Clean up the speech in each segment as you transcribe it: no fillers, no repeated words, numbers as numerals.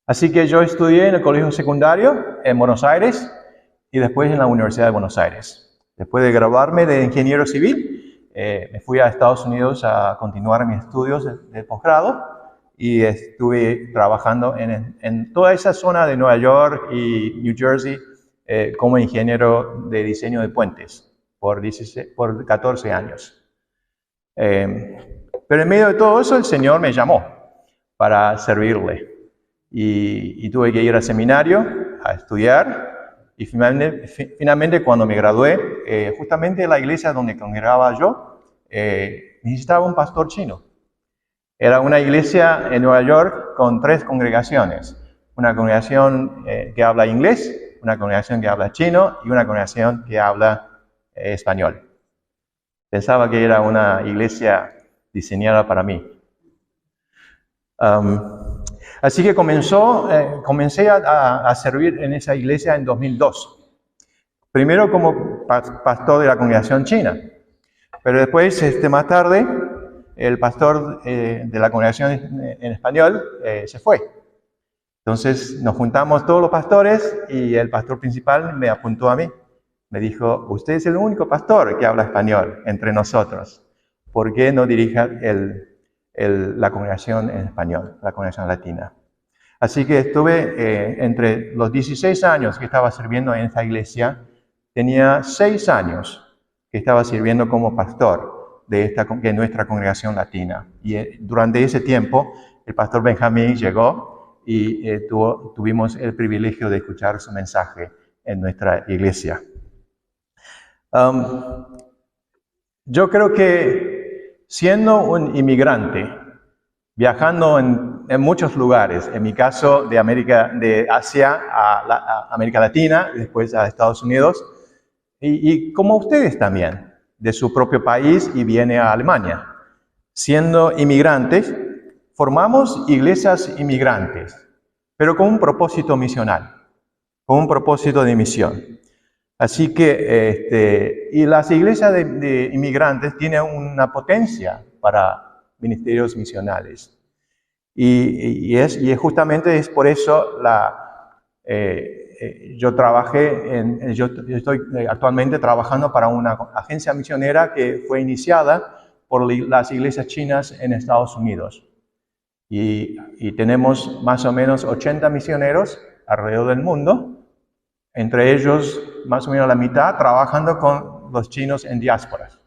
Así que yo estudié en el colegio secundario en Buenos Aires y después en la Universidad de Buenos Aires. Después de graduarme de ingeniero civil, me fui a Estados Unidos a continuar mis estudios de posgrado y estuve trabajando en toda esa zona de Nueva York y New Jersey como ingeniero de diseño de puentes por 14 años. Pero en medio de todo eso el Señor me llamó para servirle. Y tuve que ir al seminario a estudiar y finalmente cuando me gradué, justamente la iglesia donde congregaba yo necesitaba un pastor chino. Era una iglesia en Nueva York con 3 congregaciones. Una congregación que habla inglés, una congregación que habla chino y una congregación que habla español. Pensaba que era una iglesia diseñada para mí. Así que comencé a servir en esa iglesia en 2002. Primero como pastor de la congregación china, pero después, más tarde, el pastor de la congregación en español se fue. Entonces nos juntamos todos los pastores y el pastor principal me apuntó a mí. Me dijo, usted es el único pastor que habla español entre nosotros. ¿Por qué no dirija la congregación en español, la congregación latina? Así que estuve entre los 16 años que estaba sirviendo en esta iglesia, tenía 6 años que estaba sirviendo como pastor de nuestra congregación latina. Y durante ese tiempo, el pastor Benjamín llegó y tuvimos el privilegio de escuchar su mensaje en nuestra iglesia. Yo creo que siendo un inmigrante, viajando en muchos lugares, en mi caso de Asia a América Latina, después a Estados Unidos, y como ustedes también, de su propio país y viene a Alemania. Siendo inmigrantes, formamos iglesias inmigrantes, pero con un propósito misional, con un propósito de misión. Así que, y las iglesias de inmigrantes tienen una potencia para ministerios misionales. Y justamente es por eso yo estoy actualmente trabajando para una agencia misionera que fue iniciada por las iglesias chinas en Estados Unidos. Y tenemos más o menos 80 misioneros alrededor del mundo. Entre ellos, más o menos la mitad trabajando con los chinos en diásporas.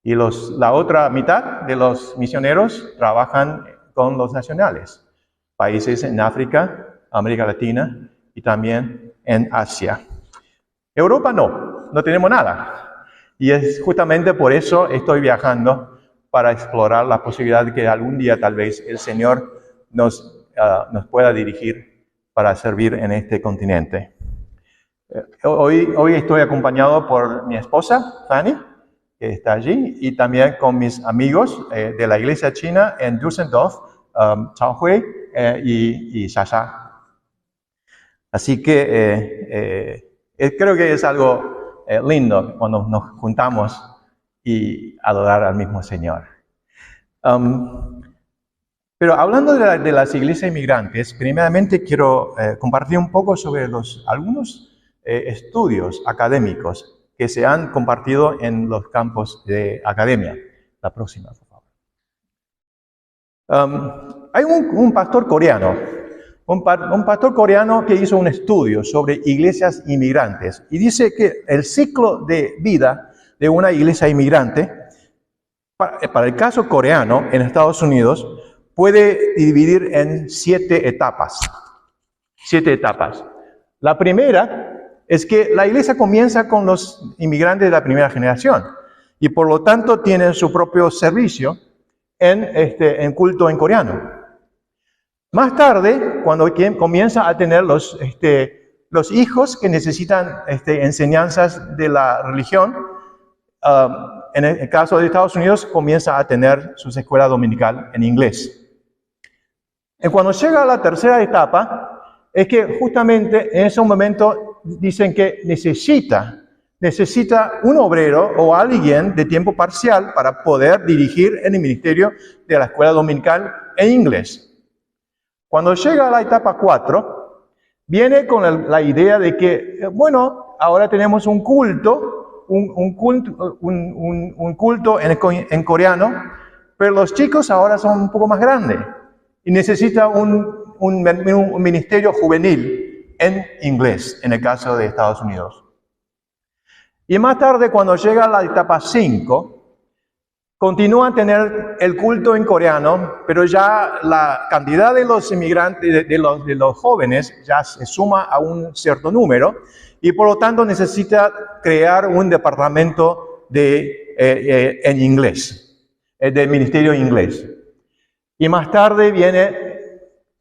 Y la otra mitad de los misioneros trabajan con los nacionales, países en África, América Latina y también en Asia. Europa no tenemos nada. Y es justamente por eso estoy viajando para explorar la posibilidad de que algún día tal vez el Señor nos pueda dirigir para servir en este continente. Hoy estoy acompañado por mi esposa, Fanny, que está allí, y también con mis amigos de la iglesia china en Düsseldorf, Chao Hui y Sasha. Así que creo que es algo lindo cuando nos juntamos y adorar al mismo Señor. Pero hablando de las iglesias inmigrantes, primeramente quiero compartir un poco sobre algunos estudios académicos que se han compartido en los campos de academia. La próxima, por favor. Hay un pastor coreano, un pastor coreano que hizo un estudio sobre iglesias inmigrantes y dice que el ciclo de vida de una iglesia inmigrante, para el caso coreano en Estados Unidos, puede dividir en 7 etapas. 7 etapas. La primera es que la iglesia comienza con los inmigrantes de la primera generación y por lo tanto tienen su propio servicio en culto en coreano. Más tarde, cuando comienza a tener los hijos que necesitan enseñanzas de la religión, en el caso de Estados Unidos comienza a tener su escuela dominical en inglés. Y cuando llega a la tercera etapa, es que justamente en ese momento dicen que necesita un obrero o alguien de tiempo parcial para poder dirigir el ministerio de la escuela dominical en inglés. Cuando llega a la etapa 4, viene con la idea de que, bueno, ahora tenemos un culto, un culto en coreano, pero los chicos ahora son un poco más grandes y necesitan un ministerio juvenil en inglés, en el caso de Estados Unidos. Y más tarde, cuando llega a la etapa 5, continúan a tener el culto en coreano, pero ya la cantidad de los inmigrantes, de los jóvenes, ya se suma a un cierto número, y por lo tanto necesita crear un departamento en inglés, del ministerio inglés. Y más tarde viene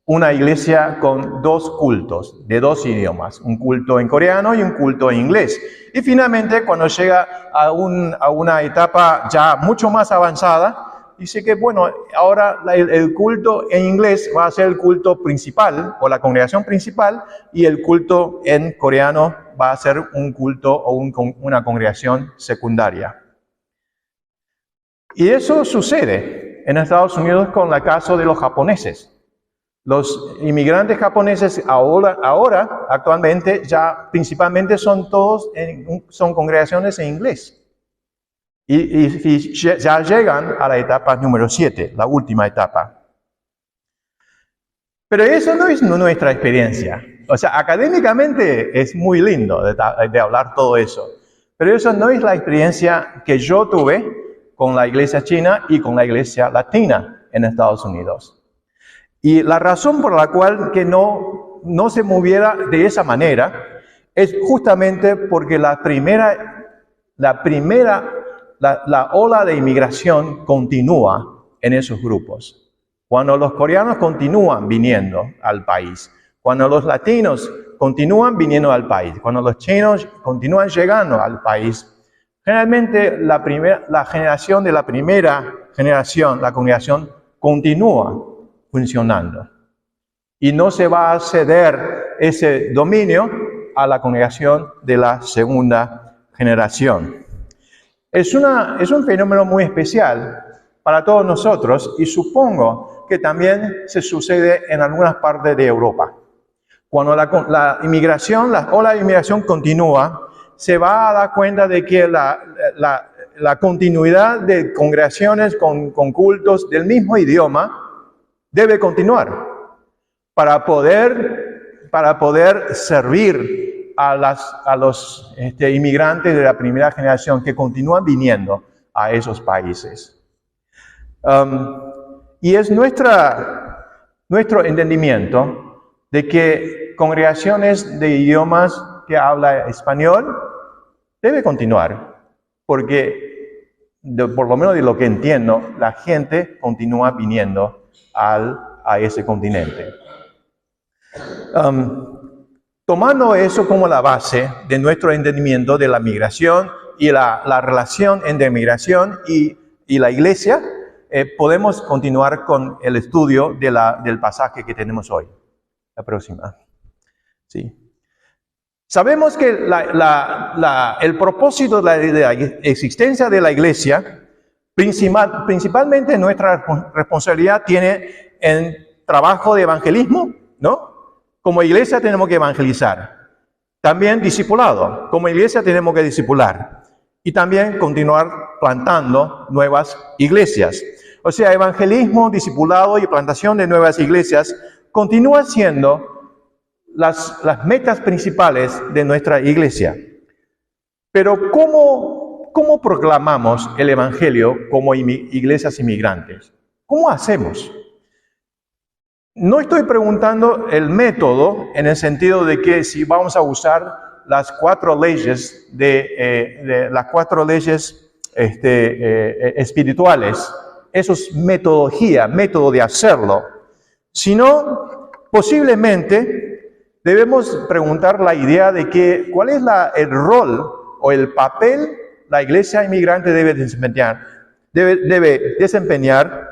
una iglesia con 2 cultos, de 2 idiomas, un culto en coreano y un culto en inglés. Y finalmente, cuando llega a una etapa ya mucho más avanzada, dice que, bueno, ahora el culto en inglés va a ser el culto principal, o la congregación principal, y el culto en coreano va a ser un culto o una congregación secundaria. Y eso sucede en Estados Unidos con el caso de los japoneses. Los inmigrantes japoneses ahora, actualmente, ya principalmente son congregaciones en inglés. Y ya llegan a la etapa número 7, la última etapa. Pero eso no es nuestra experiencia. O sea, académicamente es muy lindo de hablar todo eso. Pero eso no es la experiencia que yo tuve con la iglesia china y con la iglesia latina en Estados Unidos. Y la razón por la cual que no se moviera de esa manera es justamente porque la ola de inmigración continúa en esos grupos. Cuando los coreanos continúan viniendo al país, cuando los latinos continúan viniendo al país, cuando los chinos continúan llegando al país, generalmente la generación de la primera generación, la congregación, continúa funcionando. Y no se va a ceder ese dominio a la congregación de la segunda generación. Es un fenómeno muy especial para todos nosotros y supongo que también se sucede en algunas partes de Europa. Cuando la ola de inmigración continúa, se va a dar cuenta de que la continuidad de congregaciones con cultos del mismo idioma debe continuar para poder servir a los inmigrantes de la primera generación que continúan viniendo a esos países. Y es nuestro entendimiento de que congregaciones de idiomas que habla español debe continuar, porque por lo menos de lo que entiendo, la gente continúa viniendo a ese continente. Tomando eso como la base de nuestro entendimiento de la migración y la relación entre migración y la iglesia, podemos continuar con el estudio del pasaje que tenemos hoy. La próxima. Sí. Sabemos que el propósito de la existencia de la iglesia, principalmente nuestra responsabilidad tiene en trabajo de evangelismo, ¿no? Como iglesia tenemos que evangelizar. También discipulado. Como iglesia tenemos que discipular. Y también continuar plantando nuevas iglesias. O sea, evangelismo, discipulado y plantación de nuevas iglesias continúa siendo las metas principales de nuestra iglesia. Pero ¿cómo proclamamos el evangelio como iglesias inmigrantes? ¿Cómo hacemos? No estoy preguntando el método en el sentido de que si vamos a usar las 4 leyes espirituales. Eso es método de hacerlo. Sino, posiblemente, debemos preguntar la idea de que cuál es el rol o el papel la iglesia inmigrante debe desempeñar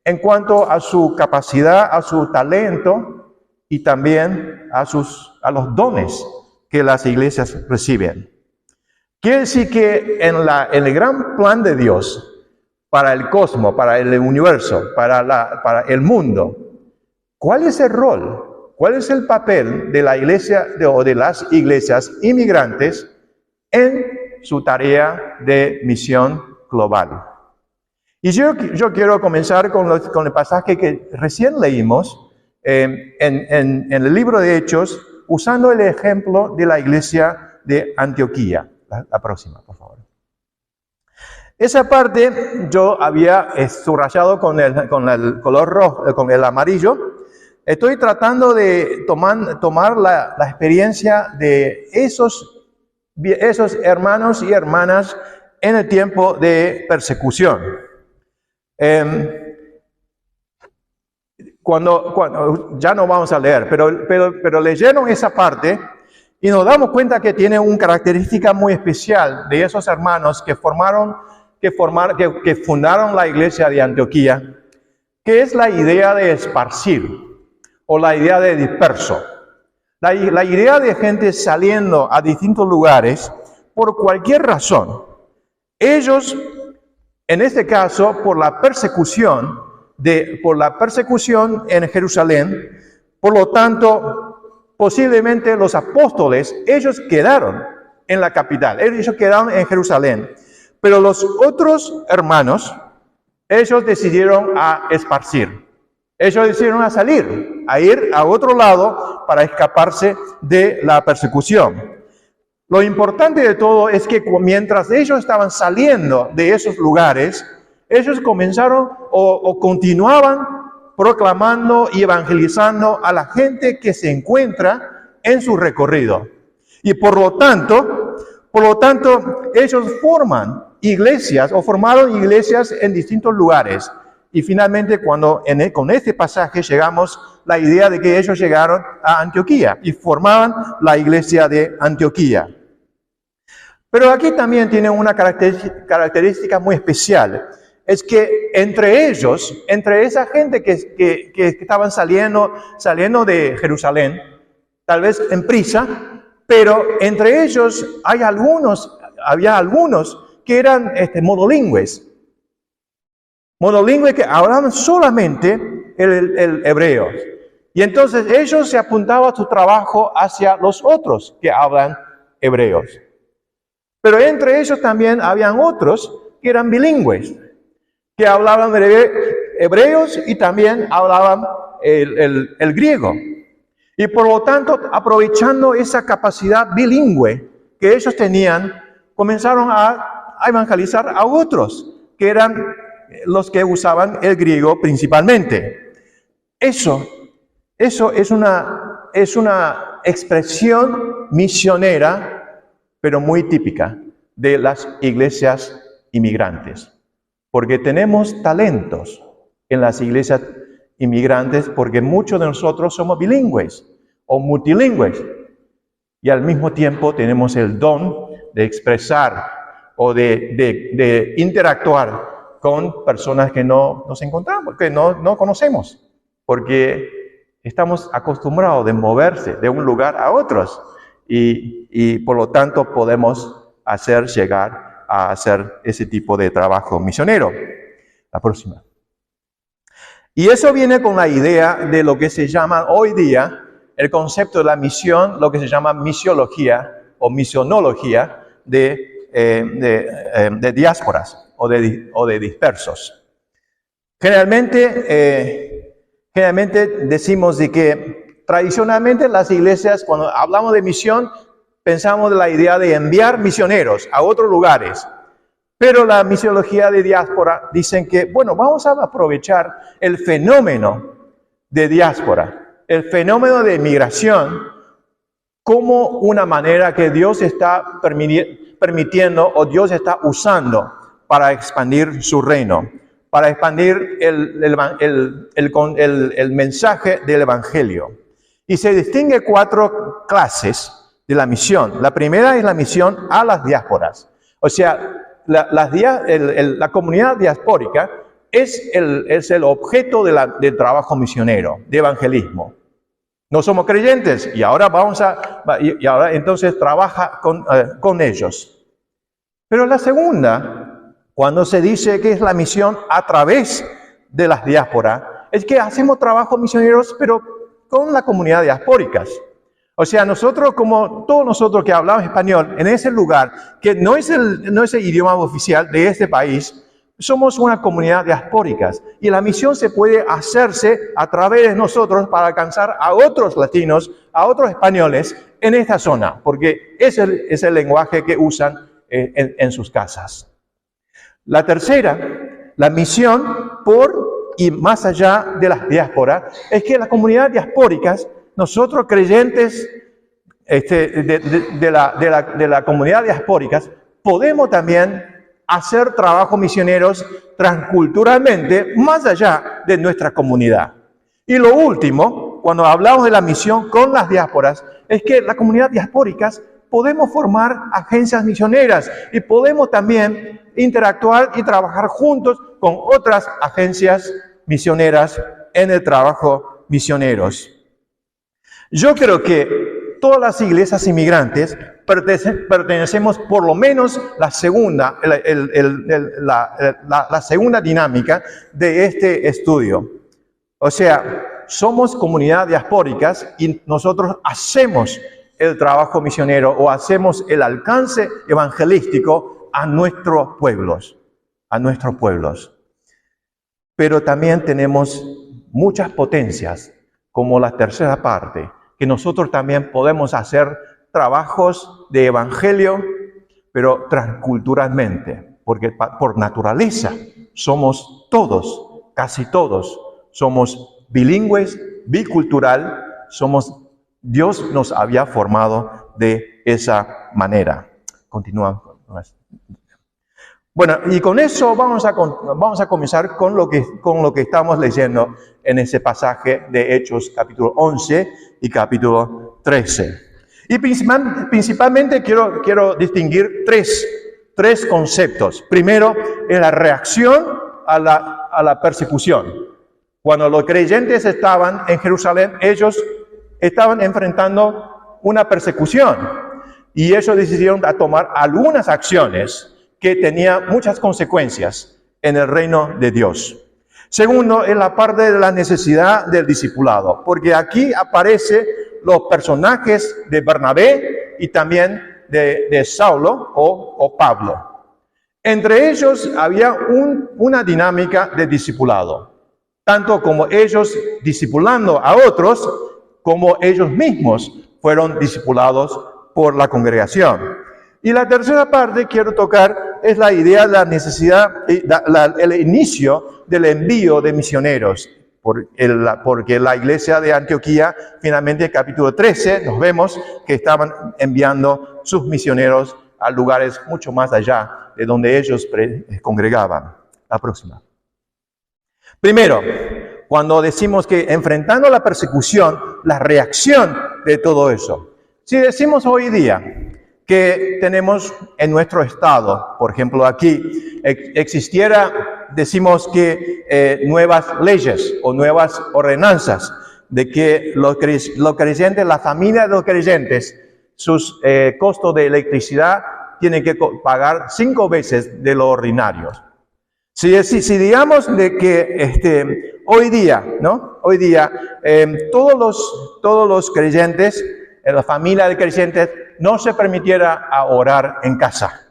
en cuanto a su capacidad, a su talento y también a los dones que las iglesias reciben. Quiere decir que en el gran plan de Dios para el cosmos, para el universo, para el mundo, ¿cuál es el rol? ¿Cuál es el papel de la iglesia o de las iglesias inmigrantes en su tarea de misión global? Y yo quiero comenzar con el pasaje que recién leímos en el libro de Hechos, usando el ejemplo de la iglesia de Antioquía. La próxima, por favor. Esa parte yo había subrayado con el color rojo, con el amarillo. Estoy tratando de tomar la experiencia de esos hermanos y hermanas en el tiempo de persecución. Cuando ya no vamos a leer, pero leyeron esa parte y nos damos cuenta que tiene una característica muy especial de esos hermanos que fundaron la iglesia de Antioquía, que es la idea de esparcir o la idea de disperso. La idea de gente saliendo a distintos lugares por cualquier razón. Ellos, en este caso, por la persecución en Jerusalén, por lo tanto, posiblemente los apóstoles, ellos quedaron en la capital, ellos quedaron en Jerusalén. Pero los otros hermanos, ellos decidieron a esparcir. Ellos decidieron a salir, a ir a otro lado para escaparse de la persecución. Lo importante de todo es que mientras ellos estaban saliendo de esos lugares, ellos comenzaron o continuaban proclamando y evangelizando a la gente que se encuentra en su recorrido. Y por lo tanto, ellos formaron iglesias en distintos lugares. Y finalmente, con este pasaje llegamos la idea de que ellos llegaron a Antioquía y formaban la iglesia de Antioquía. Pero aquí también tiene una característica muy especial. Es que entre esa gente que estaban saliendo de Jerusalén, tal vez en prisa, pero entre ellos había algunos que eran monolingües que hablaban solamente el hebreo. Y entonces ellos se apuntaban su trabajo hacia los otros que hablan hebreos. Pero entre ellos también habían otros que eran bilingües, que hablaban hebreos y también hablaban el griego. Y por lo tanto, aprovechando esa capacidad bilingüe que ellos tenían, comenzaron a evangelizar a otros, que eran los que usaban el griego principalmente. Eso es una expresión misionera, pero muy típica de las iglesias inmigrantes. Porque tenemos talentos en las iglesias inmigrantes, porque muchos de nosotros somos bilingües o multilingües. Y al mismo tiempo tenemos el don de expresar o de interactuar con personas que no nos encontramos, que no conocemos, porque estamos acostumbrados de moverse de un lugar a otros y por lo tanto podemos llegar a hacer ese tipo de trabajo misionero. La próxima. Y eso viene con la idea de lo que se llama hoy día el concepto de la misión, lo que se llama misiología o misionología de diásporas o de dispersos. Generalmente decimos de que tradicionalmente las iglesias, cuando hablamos de misión, pensamos de la idea de enviar misioneros a otros lugares. Pero la misiología de diáspora dicen que, bueno, vamos a aprovechar el fenómeno de diáspora, el fenómeno de migración, como una manera que Dios está permitiendo o Dios está usando para expandir su reino, para expandir el mensaje del Evangelio. Y se distingue 4 clases de la misión. La primera es la misión a las diásporas. O sea, la comunidad diaspórica es el objeto del trabajo misionero, de evangelismo. No somos creyentes y ahora entonces trabaja con ellos. Pero la segunda, cuando se dice que es la misión a través de las diásporas, es que hacemos trabajos misioneros, pero con la comunidad diaspóricas. O sea, nosotros, como todos nosotros que hablamos español, en ese lugar, que no es el idioma oficial de este país, somos una comunidad diaspóricas. Y la misión se puede hacerse a través de nosotros para alcanzar a otros latinos, a otros españoles en esta zona, porque ese es el lenguaje que usan en sus casas. La tercera, la misión por y más allá de las diásporas, es que las comunidades diaspóricas, nosotros creyentes de la comunidad diaspóricas, podemos también hacer trabajos misioneros transculturalmente más allá de nuestra comunidad. Y lo último, cuando hablamos de la misión con las diásporas, es que las comunidades diaspóricas podemos formar agencias misioneras y podemos también interactuar y trabajar juntos con otras agencias misioneras en el trabajo misioneros. Yo creo que todas las iglesias inmigrantes pertenecemos por lo menos la segunda dinámica de este estudio. O sea, somos comunidades diaspóricas y nosotros hacemos el trabajo misionero o hacemos el alcance evangelístico a nuestros pueblos, Pero también tenemos muchas potencias, como la tercera parte, que nosotros también podemos hacer trabajos de evangelio, pero transculturalmente, porque por naturaleza somos todos, casi todos, somos bilingües, bicultural, Dios nos había formado de esa manera. Continuamos. Bueno, y con eso vamos a comenzar con lo que estamos leyendo en ese pasaje de Hechos capítulo 11 y capítulo 13. Y principalmente quiero distinguir tres conceptos. Primero, es la reacción a la persecución. Cuando los creyentes estaban en Jerusalén, ellos estaban enfrentando una persecución y ellos decidieron tomar algunas acciones que tenían muchas consecuencias en el reino de Dios. Segundo, es la parte de la necesidad del discipulado, porque aquí aparecen los personajes de Bernabé y también de Saulo o Pablo. Entre ellos había una dinámica de discipulado, tanto como ellos discipulando a otros, como ellos mismos fueron discipulados por la congregación. Y la tercera parte quiero tocar es la idea de la necesidad, el inicio del envío de misioneros, porque la iglesia de Antioquía, finalmente en capítulo 13, nos vemos que estaban enviando sus misioneros a lugares mucho más allá de donde ellos congregaban. La próxima. Primero, cuando decimos que enfrentando la persecución, la reacción de todo eso. Si decimos hoy día que tenemos en nuestro estado, por ejemplo aquí, decimos que nuevas leyes o nuevas ordenanzas, de que los creyentes, la familia de los creyentes, sus costos de electricidad tienen que pagar 5 veces de lo ordinario. Si digamos de que hoy día, todos los creyentes, la familia de creyentes, no se permitiera orar en casa.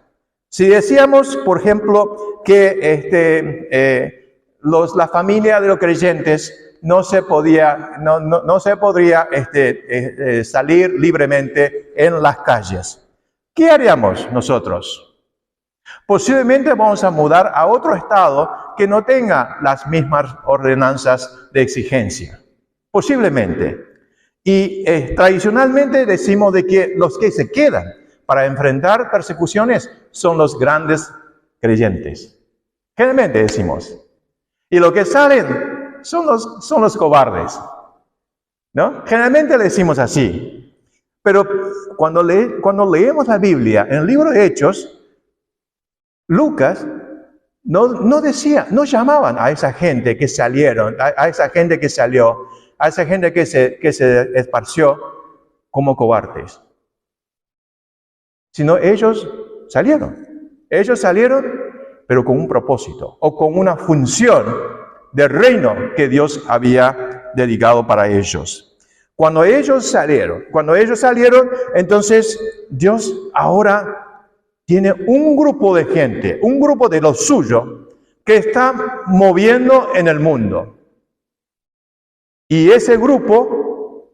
Si decíamos, por ejemplo, que la familia de los creyentes no se podría salir libremente en las calles, ¿qué haríamos nosotros? Posiblemente vamos a mudar a otro estado que no tenga las mismas ordenanzas de exigencia. Posiblemente. Y tradicionalmente decimos de que los que se quedan para enfrentar persecuciones son los grandes creyentes. Generalmente decimos. Y los que salen son los cobardes. ¿No? Generalmente le decimos así. Pero cuando leemos la Biblia, en el libro de Hechos, Lucas no llamaban a esa gente que salieron, a esa gente que salió, a esa gente que se esparció como cobardes. Sino ellos salieron. Ellos salieron, pero con un propósito o con una función del reino que Dios había dedicado para ellos. Cuando ellos salieron, entonces Dios ahora tiene un grupo de gente, un grupo de los suyos, que está moviendo en el mundo. Y ese grupo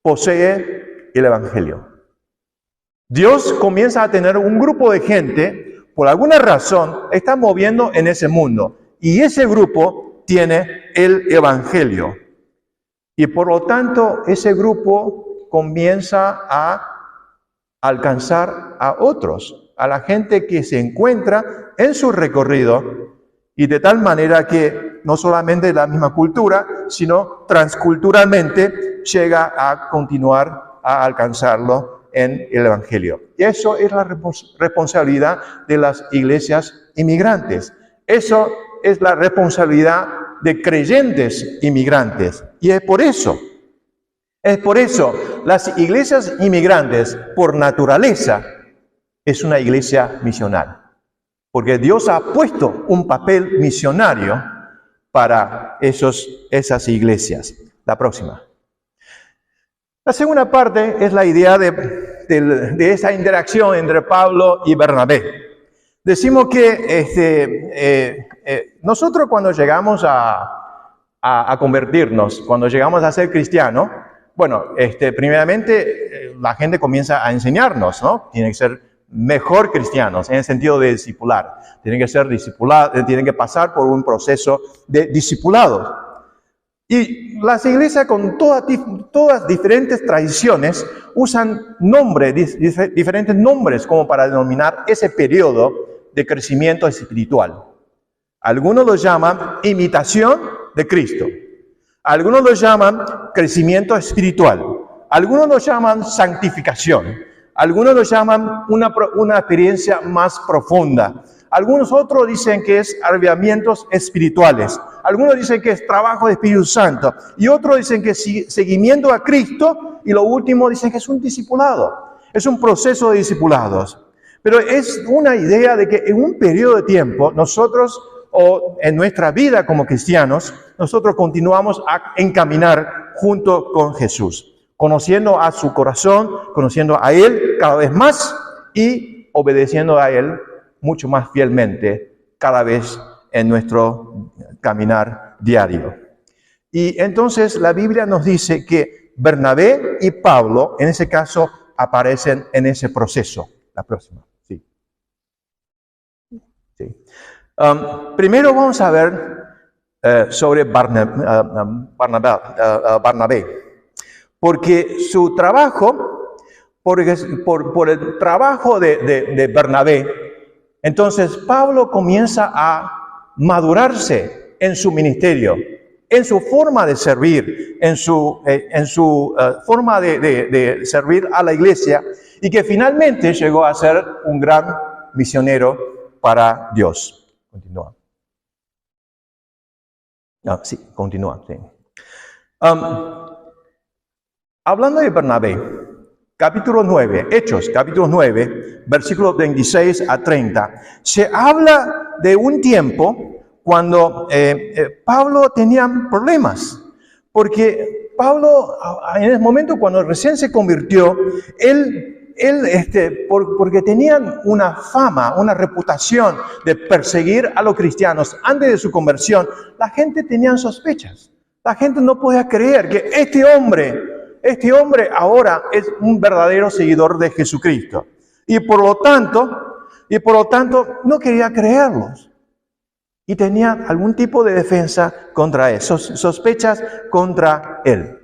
posee el Evangelio. Dios comienza a tener un grupo de gente, por alguna razón, está moviendo en ese mundo. Y ese grupo tiene el Evangelio. Y por lo tanto, ese grupo comienza a alcanzar a otros, a la gente que se encuentra en su recorrido, y de tal manera que no solamente la misma cultura, sino transculturalmente llega a continuar a alcanzarlo en el Evangelio. Y eso es la responsabilidad de las iglesias inmigrantes. Eso es la responsabilidad de creyentes inmigrantes. Y es por eso, las iglesias inmigrantes, por naturaleza, es una iglesia misional. Porque Dios ha puesto un papel misionario para esas iglesias. La próxima. La segunda parte es la idea de esa interacción entre Pablo y Bernabé. Decimos que nosotros cuando llegamos a convertirnos, cuando llegamos a ser cristianos, bueno, primeramente la gente comienza a enseñarnos, ¿no? Tienen que ser mejor cristianos, en el sentido de discipular. Tienen que ser discipulados, tienen que pasar por un proceso de discipulados. Y las iglesias con todas diferentes tradiciones usan diferentes nombres como para denominar ese periodo de crecimiento espiritual. Algunos lo llaman imitación de Cristo. Algunos lo llaman crecimiento espiritual. Algunos lo llaman santificación. Algunos lo llaman una experiencia más profunda. Algunos otros dicen que es avivamientos espirituales. Algunos dicen que es trabajo de Espíritu Santo. Y otros dicen que es seguimiento a Cristo. Y lo último dicen que es un discipulado. Es un proceso de discipulados. Pero es una idea de que en un periodo de tiempo nosotros, o en nuestra vida como cristianos, nosotros continuamos a encaminar junto con Jesús, conociendo a su corazón, conociendo a Él cada vez más y obedeciendo a Él mucho más fielmente cada vez en nuestro caminar diario. Y entonces la Biblia nos dice que Bernabé y Pablo, en ese caso, aparecen en ese proceso. La próxima, sí. Primero vamos a ver sobre Bernabé. Porque su trabajo, por el trabajo de Bernabé, entonces Pablo comienza a madurarse en su ministerio, en su forma de servir, en su forma de servir a la iglesia, y que finalmente llegó a ser un gran misionero para Dios. Continúa. Sí, continúa. Sí. Hablando de Bernabé, capítulo 9, Hechos, capítulo 9, versículos 26 a 30, se habla de un tiempo cuando Pablo tenía problemas, porque Pablo, en el momento cuando recién se convirtió, porque tenían una fama, una reputación de perseguir a los cristianos antes de su conversión, la gente tenía sospechas. La gente no podía creer que este hombre ahora es un verdadero seguidor de Jesucristo. Y por lo tanto, no quería creerlos. Y tenía algún tipo de defensa contra él, sospechas contra él.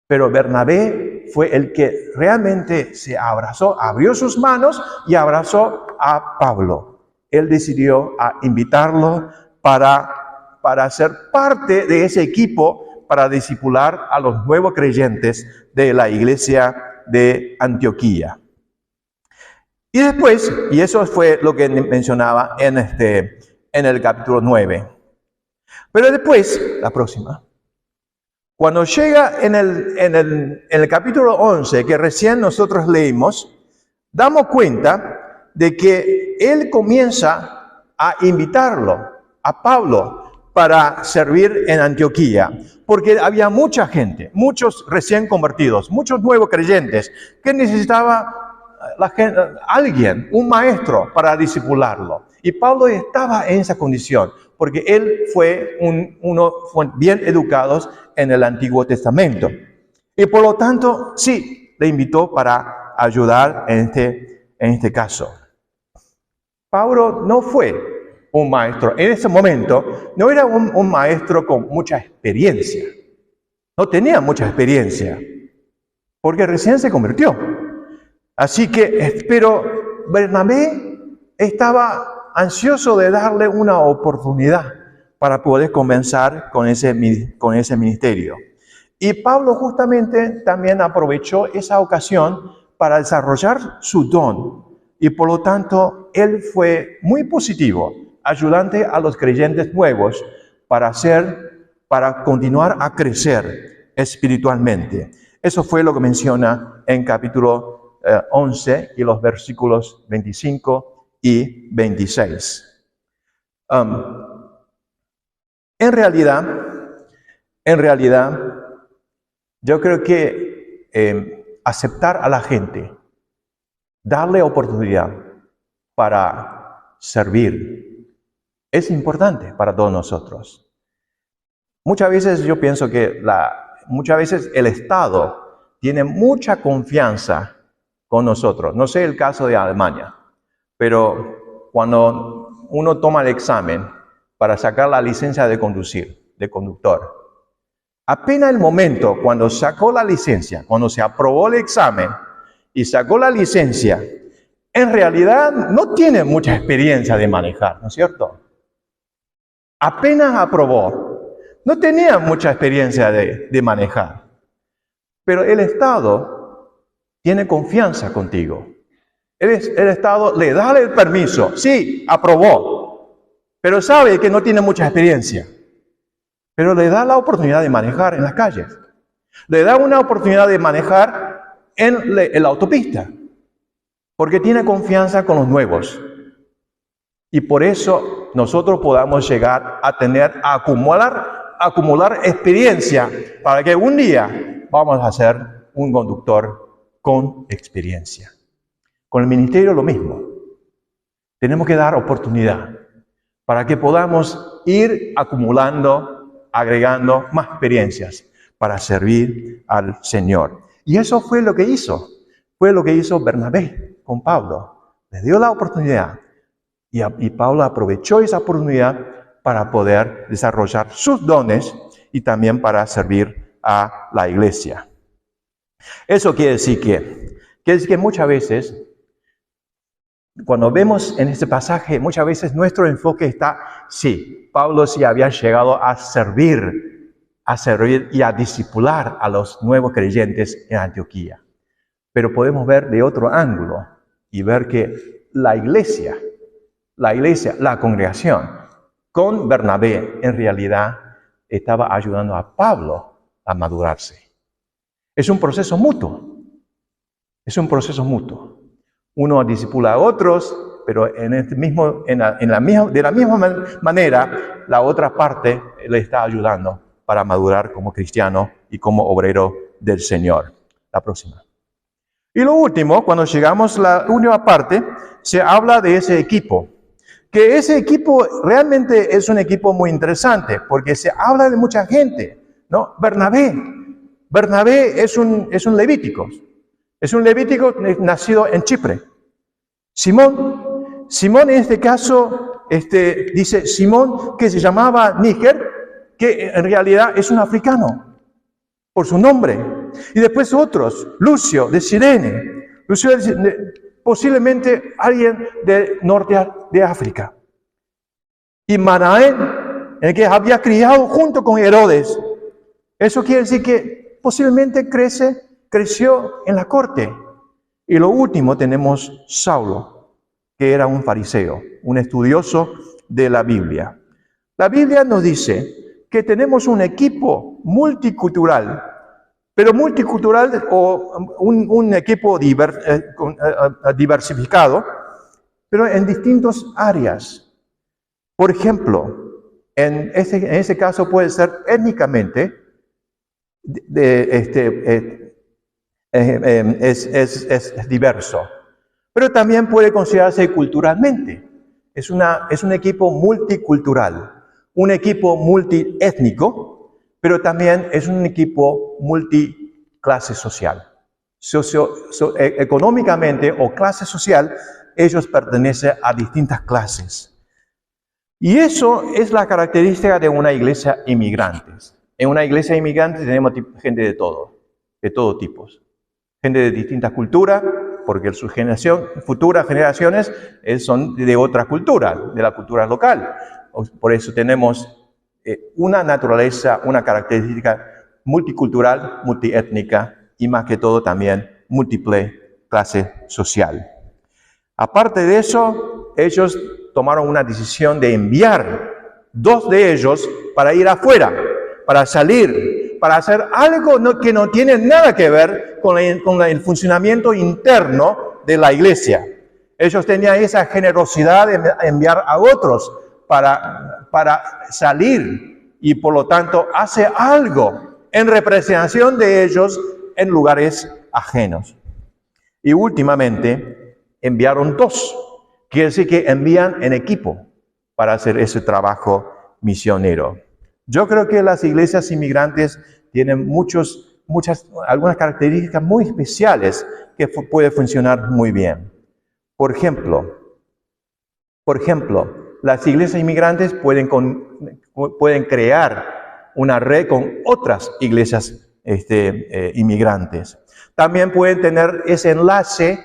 Pero Bernabé fue el que realmente se abrazó, abrió sus manos y abrazó a Pablo. Él decidió invitarlo para ser parte de ese equipo para discipular a los nuevos creyentes de la iglesia de Antioquía. Y después, y eso fue lo que mencionaba en el capítulo 9. Pero después, la próxima. Cuando llega en el capítulo 11, que recién nosotros leímos, damos cuenta de que él comienza a invitarlo a Pablo para servir en Antioquía, porque había mucha gente, muchos recién convertidos, muchos nuevos creyentes, que necesitaba alguien, un maestro para discipularlo. Y Pablo estaba en esa condición, porque él fue fue bien educado en el Antiguo Testamento. Y por lo tanto, sí, le invitó para ayudar en este caso. Pablo no fue un maestro. En ese momento, no era un maestro con mucha experiencia. No tenía mucha experiencia, porque recién se convirtió. Así que, pero Bernabé estaba ansioso de darle una oportunidad para poder comenzar con ese ministerio. Y Pablo justamente también aprovechó esa ocasión para desarrollar su don. Y por lo tanto, él fue muy positivo, ayudante a los creyentes nuevos para continuar a crecer espiritualmente. Eso fue lo que menciona en capítulo 11 y los versículos 25 y 26. En realidad, yo creo que aceptar a la gente, darle oportunidad para servir, es importante para todos nosotros. Muchas veces yo pienso que muchas veces el Estado tiene mucha confianza con nosotros. No sé el caso de Alemania, pero cuando uno toma el examen para sacar la licencia de conducir, de conductor, apenas el momento cuando sacó la licencia, cuando se aprobó el examen y sacó la licencia, en realidad no tiene mucha experiencia de manejar, ¿no es cierto? Apenas aprobó, no tenía mucha experiencia de manejar. Pero el Estado tiene confianza contigo. El Estado le da el permiso, sí, aprobó, pero sabe que no tiene mucha experiencia. Pero le da la oportunidad de manejar en las calles. Le da una oportunidad de manejar en la autopista, porque tiene confianza con los nuevos. Y por eso nosotros podamos llegar a acumular experiencia para que un día vamos a ser un conductor con experiencia. Con el ministerio lo mismo. Tenemos que dar oportunidad para que podamos ir acumulando, agregando más experiencias para servir al Señor. Y eso fue lo que hizo. Fue lo que hizo Bernabé con Pablo. Le dio la oportunidad. Y Pablo aprovechó esa oportunidad para poder desarrollar sus dones y también para servir a la iglesia. Eso quiere decir que muchas veces, cuando vemos en este pasaje, muchas veces nuestro enfoque está, sí, Pablo sí había llegado a servir y a discipular a los nuevos creyentes en Antioquía. Pero podemos ver de otro ángulo y ver que la iglesia, la congregación, con Bernabé, en realidad estaba ayudando a Pablo a madurarse. Es un proceso mutuo. Es un proceso mutuo. Uno discipula a otros, pero de la misma manera, la otra parte le está ayudando para madurar como cristiano y como obrero del Señor. La próxima. Y lo último, cuando llegamos a la última parte, se habla de ese equipo. Que ese equipo realmente es un equipo muy interesante, porque se habla de mucha gente, ¿no? Bernabé es un levítico. Es un levítico nacido en Chipre. Simón en este caso, dice Simón, que se llamaba Níger, que en realidad es un africano, por su nombre. Y después otros, Lucio de Cirene, posiblemente alguien del norte de África. Y Manaén, el que había criado junto con Herodes. Eso quiere decir que posiblemente creció en la corte. Y lo último tenemos Saulo, que era un fariseo, un estudioso de la Biblia. La Biblia nos dice que tenemos un equipo multicultural, pero multicultural o un equipo diversificado, pero en distintas áreas. Por ejemplo, En ese caso puede ser étnicamente, es diverso, pero también puede considerarse culturalmente. Es un equipo multicultural, un equipo multiétnico, pero también es un equipo multiclase social. Económicamente o clase social, ellos pertenecen a distintas clases. Y eso es la característica de una iglesia inmigrante. En una iglesia inmigrante tenemos gente de todo tipos. Gente de distintas culturas, porque sus futuras generaciones son de otra cultura, de la cultura local. Por eso tenemos una naturaleza, una característica multicultural, multiétnica y más que todo también múltiple clase social. Aparte de eso, ellos tomaron una decisión de enviar 2 de ellos para ir afuera, para salir, para hacer algo que no tiene nada que ver con el funcionamiento interno de la iglesia. Ellos tenían esa generosidad de enviar a otros para salir y por lo tanto hacer algo en representación de ellos en lugares ajenos. Y últimamente enviaron 2. Quiere decir que envían en equipo para hacer ese trabajo misionero. Yo creo que las iglesias inmigrantes tienen algunas características muy especiales que pueden funcionar muy bien. Por ejemplo, las iglesias inmigrantes pueden crear una red con otras iglesias inmigrantes. También pueden tener ese enlace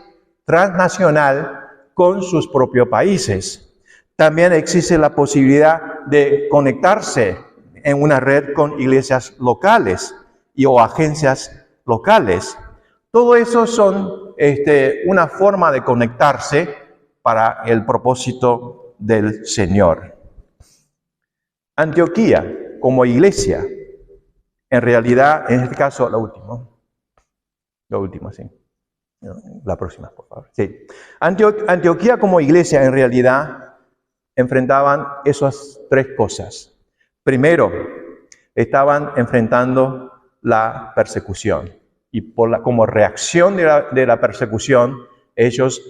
transnacional con sus propios países. También existe la posibilidad de conectarse en una red con iglesias locales o agencias locales. Todo eso son una forma de conectarse para el propósito del Señor. Antioquía, como iglesia, en realidad, en este caso, lo último, sí. La próxima, por favor. Sí. Antioquía como iglesia en realidad enfrentaban esas 3 cosas. Primero, estaban enfrentando la persecución y como reacción de la persecución, ellos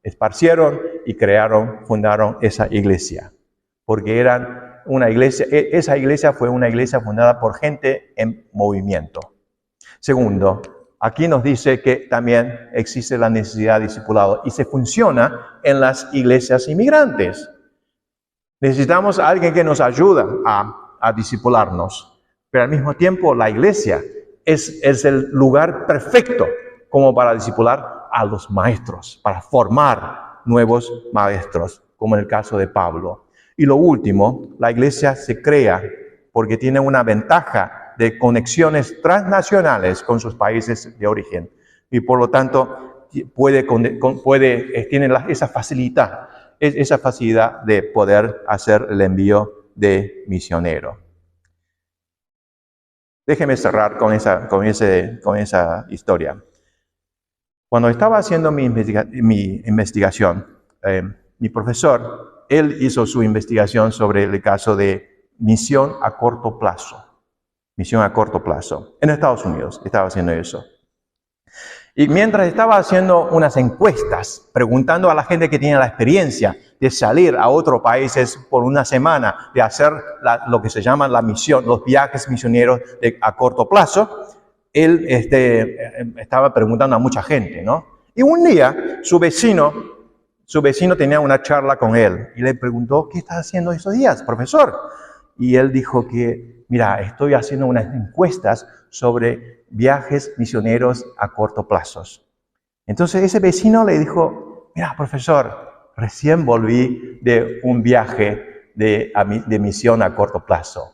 esparcieron y fundaron esa iglesia, porque eran una iglesia. Esa iglesia fue una iglesia fundada por gente en movimiento. Segundo, aquí nos dice que también existe la necesidad de discipulado y se funciona en las iglesias inmigrantes. Necesitamos a alguien que nos ayude a discipularnos, pero al mismo tiempo la iglesia es el lugar perfecto como para discipular a los maestros, para formar nuevos maestros, como en el caso de Pablo. Y lo último, la iglesia se crea porque tiene una ventaja de conexiones transnacionales con sus países de origen y por lo tanto tiene esa facilidad de poder hacer el envío de misioneros. Déjeme cerrar con esa historia. Cuando estaba haciendo mi investigación, mi profesor, él hizo su investigación sobre el caso de misión a corto plazo. Misión a corto plazo. En Estados Unidos estaba haciendo eso. Y mientras estaba haciendo unas encuestas, preguntando a la gente que tiene la experiencia de salir a otros países por una semana, de hacer lo que se llama la misión, los viajes misioneros a corto plazo, él estaba preguntando a mucha gente, ¿no? Y un día su vecino tenía una charla con él y le preguntó, ¿qué estás haciendo estos días, profesor? Y él dijo que, mira, estoy haciendo unas encuestas sobre viajes misioneros a corto plazo. Entonces ese vecino le dijo, mira, profesor, recién volví de un viaje de misión a corto plazo.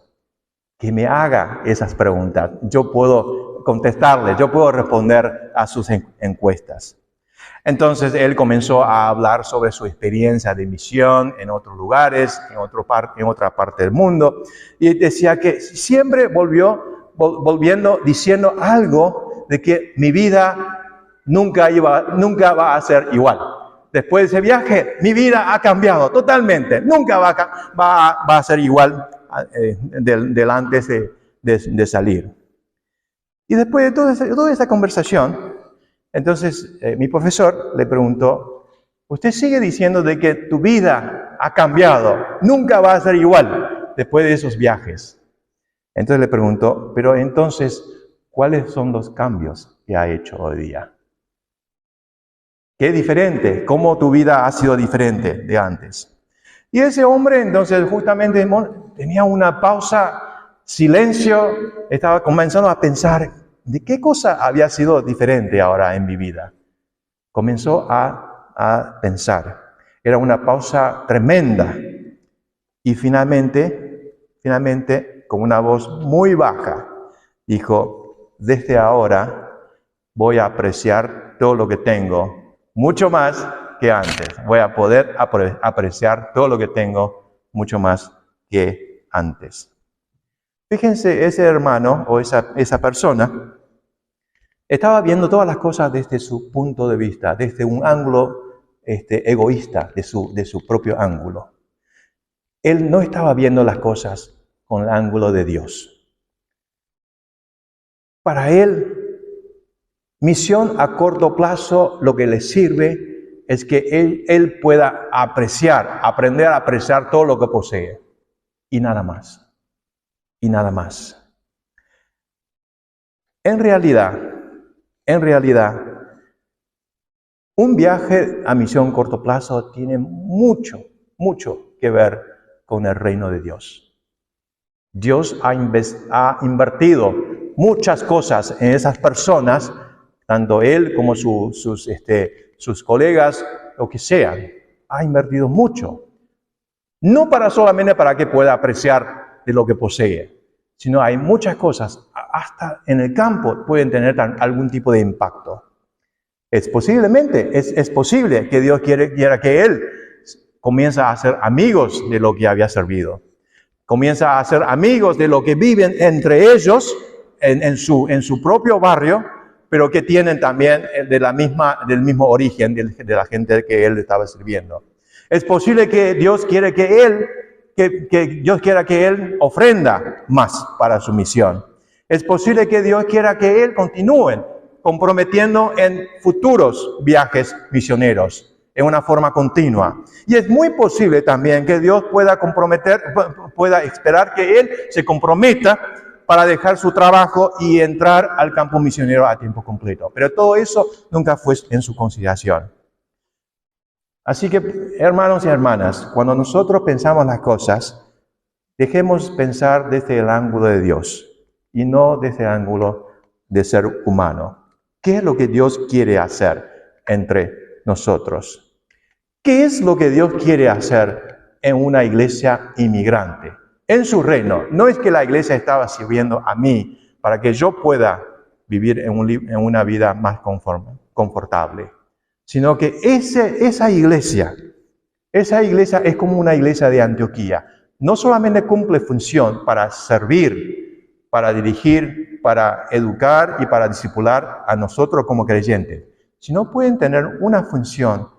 Que me haga esas preguntas. Yo puedo contestarle, yo puedo responder a sus encuestas. Entonces él comenzó a hablar sobre su experiencia de misión en otros lugares, en otra parte del mundo, y decía que siempre volviendo diciendo algo de que mi vida nunca va a ser igual. Después de ese viaje, mi vida ha cambiado totalmente. Nunca va a ser igual del antes de salir. Y después de toda esa conversación, entonces mi profesor le preguntó, usted sigue diciendo de que tu vida ha cambiado, nunca va a ser igual después de esos viajes. Entonces le preguntó, pero entonces, ¿cuáles son los cambios que ha hecho hoy día? ¿Qué diferente? ¿Cómo tu vida ha sido diferente de antes? Y ese hombre entonces justamente tenía una pausa, silencio, estaba comenzando a pensar, ¿de qué cosa había sido diferente ahora en mi vida? Comenzó a pensar. Era una pausa tremenda. Y finalmente, con una voz muy baja, dijo, desde ahora voy a apreciar todo lo que tengo, mucho más que antes. Voy a poder apreciar todo lo que tengo mucho más que antes. Fíjense, ese hermano o esa persona estaba viendo todas las cosas desde su punto de vista, desde un ángulo egoísta, de su propio ángulo. Él no estaba viendo las cosas con el ángulo de Dios. Para él, misión a corto plazo, lo que le sirve es que él pueda aprender a apreciar todo lo que posee. Y nada más. Y nada más. En realidad, un viaje a misión a corto plazo tiene mucho que ver con el reino de Dios. Dios ha invertido muchas cosas en esas personas, tanto él como sus colegas, lo que sean. Ha invertido mucho. No solamente para que pueda apreciar de lo que posee, sino hay muchas cosas, hasta en el campo pueden tener algún tipo de impacto. Es posible que Dios quiera que él comience a hacer amigos de lo que había servido. Comienza a hacer amigos de lo que viven entre ellos en su propio barrio, pero que tienen también del mismo origen de la gente que él estaba sirviendo. Es posible que Dios quiera que él ofrenda más para su misión. Es posible que Dios quiera que él continúe comprometiendo en futuros viajes misioneros en una forma continua. Y es muy posible también que Dios pueda esperar que él se comprometa para dejar su trabajo y entrar al campo misionero a tiempo completo. Pero todo eso nunca fue en su consideración. Así que, hermanos y hermanas, cuando nosotros pensamos las cosas, dejemos pensar desde el ángulo de Dios y no desde el ángulo de ser humano. ¿Qué es lo que Dios quiere hacer entre nosotros? ¿Qué es lo que Dios quiere hacer en una iglesia inmigrante? En su reino. No es que la iglesia estaba sirviendo a mí para que yo pueda vivir en una vida más confortable, sino que esa iglesia es como una iglesia de Antioquía. No solamente cumple función para servir, para dirigir, para educar y para discipular a nosotros como creyentes, sino pueden tener una función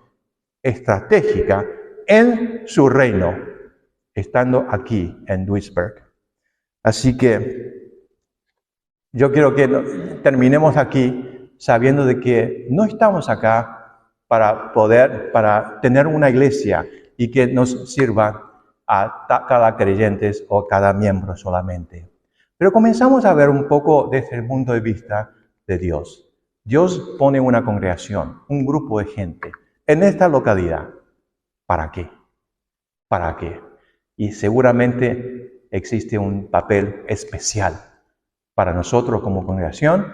estratégica en su reino, estando aquí en Duisburg. Así que yo quiero que terminemos aquí sabiendo de que no estamos acá para tener una iglesia y que nos sirva a cada creyente o cada miembro solamente. Pero comenzamos a ver un poco desde el punto de vista de Dios. Dios pone una congregación, un grupo de gente en esta localidad. ¿Para qué? ¿Para qué? Y seguramente existe un papel especial para nosotros como congregación,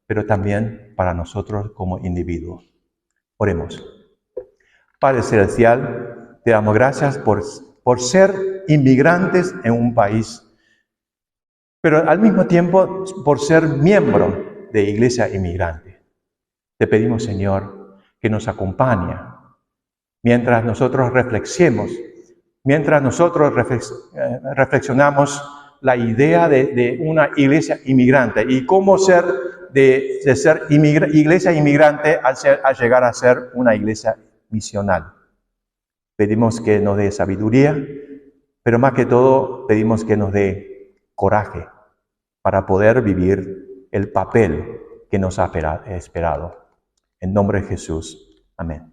pero también para nosotros como individuos. Oremos. Padre Celestial, te damos gracias por ser inmigrantes en un país, pero al mismo tiempo por ser miembro de Iglesia Inmigrante. Te pedimos, Señor, que nos acompañe mientras nosotros reflexionamos la idea de una iglesia inmigrante y cómo de ser iglesia inmigrante a llegar a ser una iglesia misional. Pedimos que nos dé sabiduría, pero más que todo pedimos que nos dé coraje para poder vivir el papel que nos ha esperado. En nombre de Jesús. Amén.